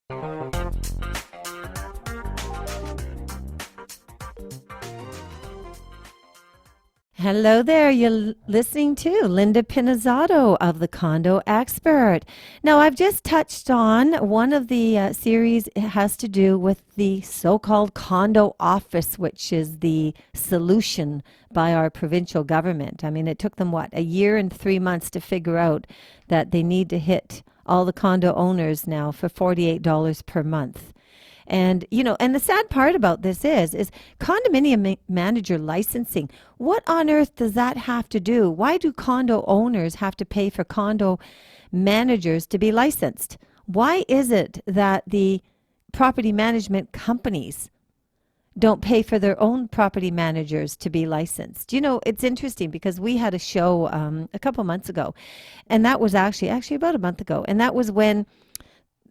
Hello there. You're listening to Linda Pinizzato of the Condo Expert. Now, I've just touched on one of the series. It has to do with the so-called condo office, which is the solution by our provincial government. I mean, it took them, what, a year and 3 months to figure out that they need to hit all the condo owners now for $48 per month. And, and the sad part about this is condominium manager licensing. What on earth does that have to do? Why do condo owners have to pay for condo managers to be licensed? Why is it that the property management companies don't pay for their own property managers to be licensed? It's interesting because we had a show a couple months ago, and that was actually about a month ago. And that was when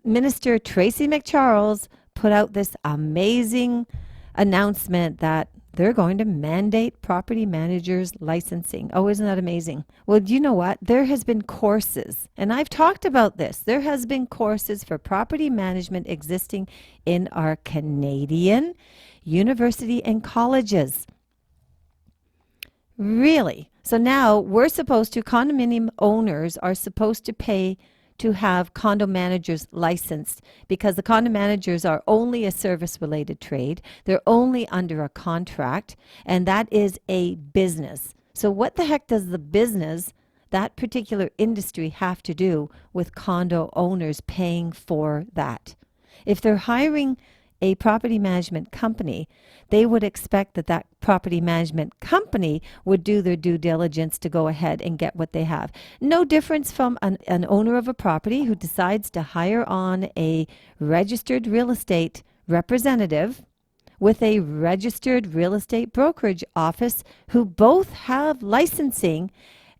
Minister Tracy McCharles put out this amazing announcement that they're going to mandate property managers licensing. Oh, isn't that amazing? Well, do you know what? There has been courses, and I've talked about this. There has been courses for property management existing in our Canadian university and colleges. Really? So now condominium owners are supposed to pay to have condo managers licensed, because the condo managers are only a service-related trade. They're only under a contract, and that is a business. So what the heck does the business, that particular industry, have to do with condo owners paying for that? If they're hiring a property management company, they would expect that property management company would do their due diligence to go ahead and get what they have. No difference from an owner of a property who decides to hire on a registered real estate representative with a registered real estate brokerage office, who both have licensing.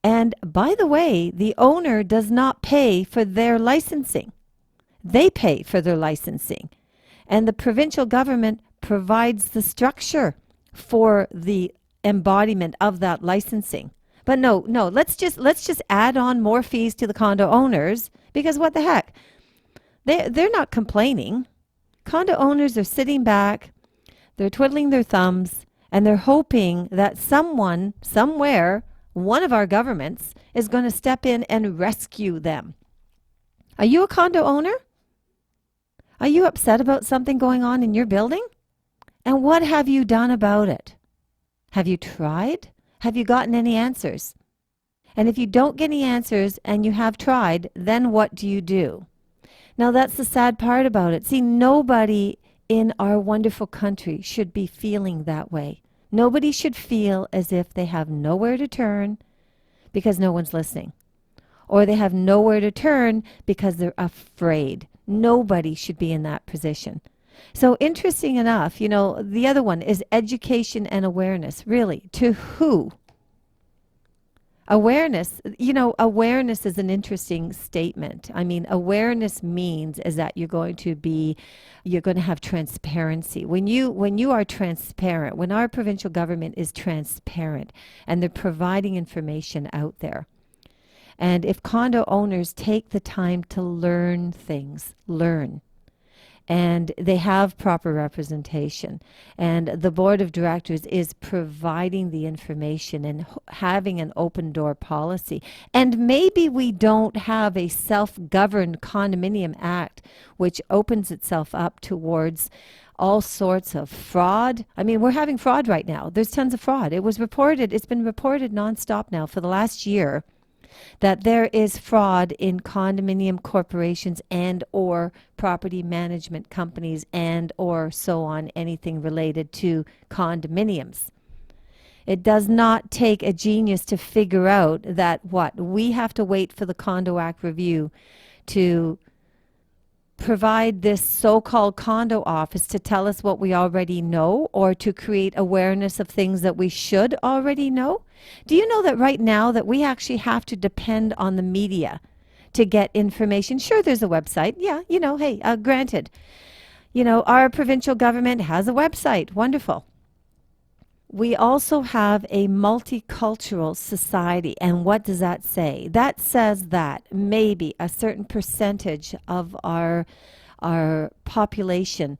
And by the way, the owner does not pay for their licensing. They pay for their licensing. And the provincial government provides the structure for the embodiment of that licensing. But no, let's just add on more fees to the condo owners, because what the heck? They're not complaining. Condo owners are sitting back, they're twiddling their thumbs, and they're hoping that someone, somewhere, one of our governments is going to step in and rescue them. Are you a condo owner? Are you upset about something going on in your building? And what have you done about it? Have you tried? Have you gotten any answers? And if you don't get any answers and you have tried, then what do you do? Now, that's the sad part about it. See, nobody in our wonderful country should be feeling that way. Nobody should feel as if they have nowhere to turn because no one's listening, or they have nowhere to turn because they're afraid. Nobody should be in that position. So interesting enough, the other one is education and awareness. Really, to who? Awareness, awareness is an interesting statement. I mean, awareness means is that you're going to have transparency. When you are transparent, when our provincial government is transparent and they're providing information out there, and if condo owners take the time to learn, and they have proper representation, and the board of directors is providing the information and having an open door policy, and maybe we don't have a self-governed condominium act which opens itself up towards all sorts of fraud. I mean, we're having fraud right now. There's tons of fraud. It's been reported nonstop now for the last year that there is fraud in condominium corporations and or property management companies and or so on, anything related to condominiums. It does not take a genius to figure out that we have to wait for the Condo Act review to provide this so-called condo office to tell us what we already know, or to create awareness of things that we should already know. Do you know that right now that we actually have to depend on the media to get information? Sure, there's a website. Yeah, hey, granted, our provincial government has a website. Wonderful. We also have a multicultural society. And what does that say? That says that maybe a certain percentage of our our population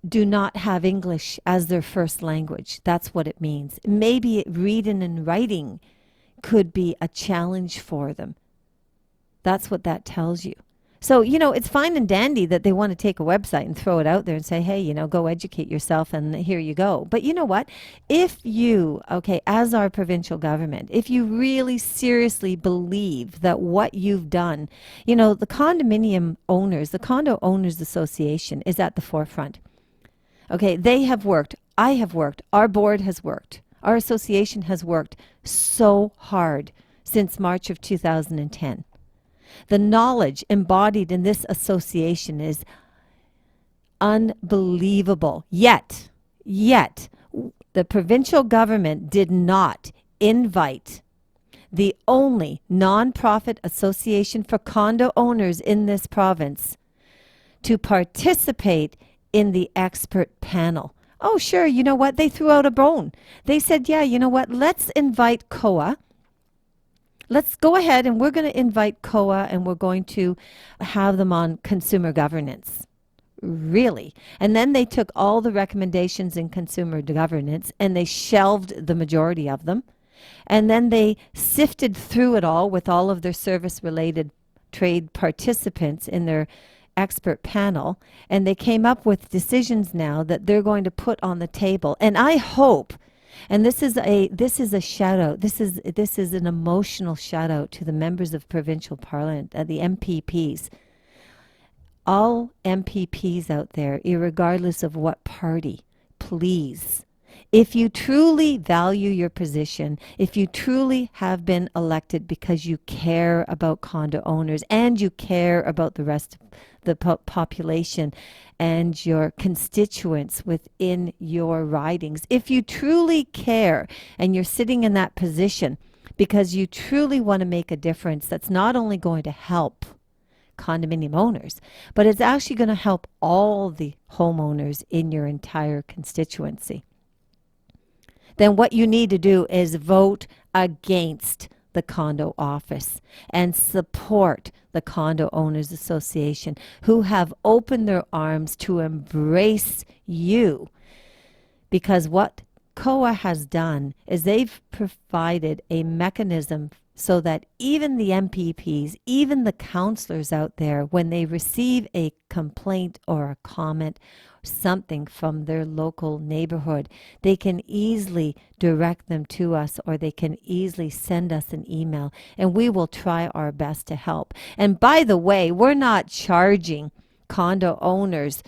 do not have English as their first language. That's what it means. Maybe reading and writing could be a challenge for them. That's what that tells you. So, it's fine and dandy that they want to take a website and throw it out there and say, hey, go educate yourself and here you go. But you know what? If you, as our provincial government, if you really seriously believe that what you've done, the condominium owners, the Condo Owners Association is at the forefront. Okay, they have worked. I have worked. Our board has worked. Our association has worked so hard since March of 2010. The knowledge embodied in this association is unbelievable. Yet, the provincial government did not invite the only nonprofit association for condo owners in this province to participate in the expert panel. Oh, sure, you know what? They threw out a bone. They said, yeah, you know what? Let's invite COA. Let's go ahead and we're going to invite COA and we're going to have them on consumer governance. Really? And then they took all the recommendations in consumer governance and they shelved the majority of them. And then they sifted through it all with all of their service-related trade participants in their expert panel. And they came up with decisions now that they're going to put on the table. And I hope, and this is a shout out. This is an emotional shout out to the members of provincial parliament, the MPPs. All MPPs out there, irregardless of what party, please, if you truly value your position, if you truly have been elected because you care about condo owners and you care about the rest of the population and your constituents within your ridings, if you truly care and you're sitting in that position because you truly want to make a difference that's not only going to help condominium owners, but it's actually going to help all the homeowners in your entire constituency, then what you need to do is vote against the condo office and support the Condo Owners Association, who have opened their arms to embrace you. Because what COA has done is they've provided a mechanism so that even the MPPs, even the councillors out there, when they receive a complaint or a comment, something from their local neighborhood, they can easily direct them to us, or they can easily send us an email, and we will try our best to help. And by the way, we're not charging condo owners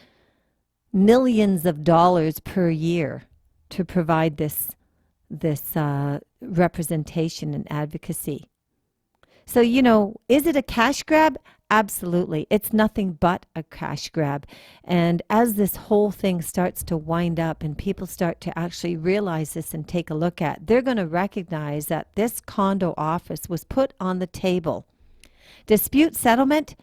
millions of dollars per year to provide this representation and advocacy. So, is it a cash grab? Absolutely. It's nothing but a cash grab. And as this whole thing starts to wind up and people start to actually realize this and take a look at, they're going to recognize that this condo office was put on the table. Dispute settlement,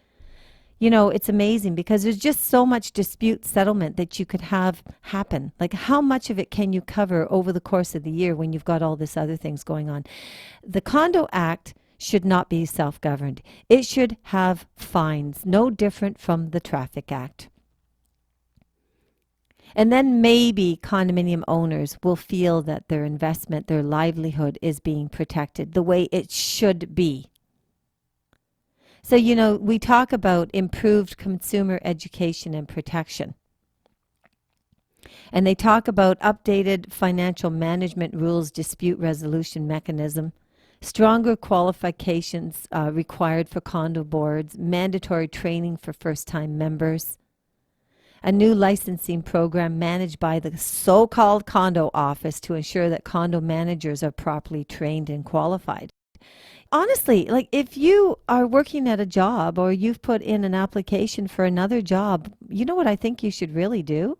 it's amazing because there's just so much dispute settlement that you could have happen. Like, how much of it can you cover over the course of the year when you've got all this other things going on? The Condo Act should not be self-governed. It should have fines, no different from the Traffic Act. And then maybe condominium owners will feel that their investment, their livelihood is being protected the way it should be. So, we talk about improved consumer education and protection. And they talk about updated financial management rules, dispute resolution mechanism, stronger qualifications required for condo boards, mandatory training for first-time members, a new licensing program managed by the so-called condo office to ensure that condo managers are properly trained and qualified. Honestly, like, if you are working at a job or you've put in an application for another job, you know what I think you should really do?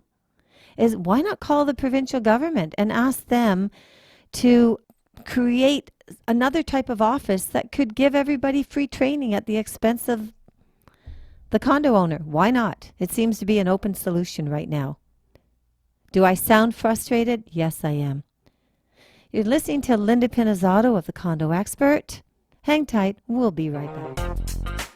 Is why not call the provincial government and ask them to create another type of office that could give everybody free training at the expense of the condo owner? Why not? It seems to be an open solution right now. Do I sound frustrated? Yes, I am. You're listening to Linda Pinizzotto of The Condo Expert. Hang tight. We'll be right back.